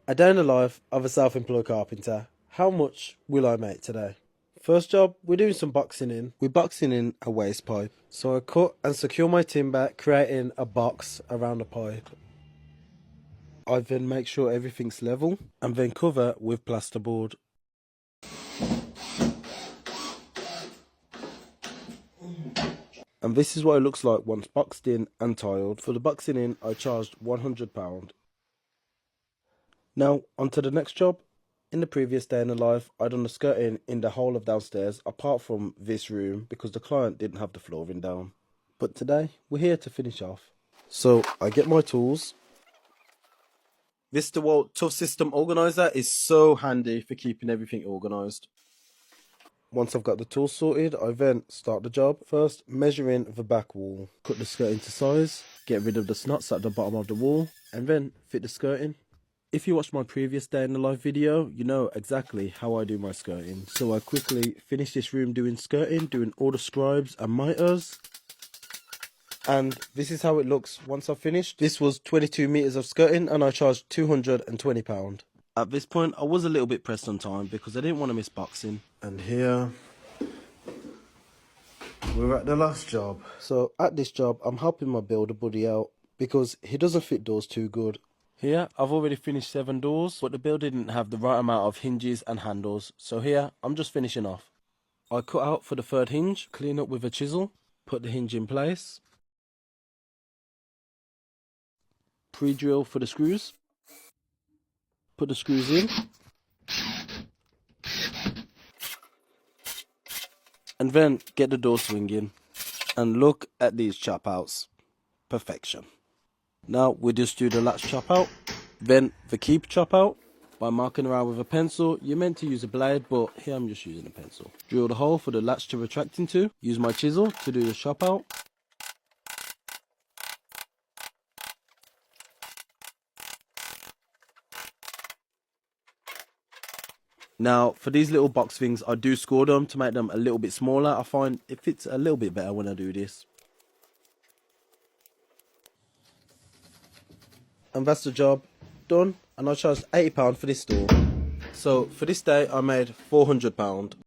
A day in the life of a self-employed carpenter. How much will I make today? First job, we're doing some boxing in. We're boxing in a waste pipe. So I cut and secure my timber, creating a box around the pipe. I then make sure everything's level and then cover with plasterboard. And this is what it looks like once boxed in and tiled. For the boxing in, I charged £100. Now, on to the next job. In the previous day in the life, I done the skirting in the whole of downstairs, apart from this room, because the client didn't have the flooring down. But today, we're here to finish off. So, I get my tools. This DeWalt Tough System Organizer is so handy for keeping everything organised. Once I've got the tools sorted, I then start the job. First, measuring the back wall. Cut the skirting to size, get rid of the snots at the bottom of the wall, and then fit the skirting. If you watched my previous day in the life video, you know exactly how I do my skirting. So I quickly finish this room doing skirting, doing all the scribes and miters. And this is how it looks once I've finished. This was 22 meters of skirting and I charged £220. At this point, I was a little bit pressed on time because I didn't want to miss boxing. And here, we're at the last job. So at this job, I'm helping my builder buddy out because he doesn't fit doors too good. Here, I've already finished 7 doors, but the builder didn't have the right amount of hinges and handles. So here, I'm just finishing off. I cut out for the 3rd hinge, clean up with a chisel, put the hinge in place, pre-drill for the screws, put the screws in, and then get the door swinging. And look at these chop outs. Perfection. Now we just do the latch chop out, then the keep chop out. By marking around with a pencil, you're meant to use a blade, but here I'm just using a pencil. Drill the hole for the latch to retract into, use my chisel to do the chop out. Now, for these little box things, I do score them to make them a little bit smaller. I find it fits a little bit better when I do this. And that's the job done, and I charged £80 for this store. So for this day I made £400.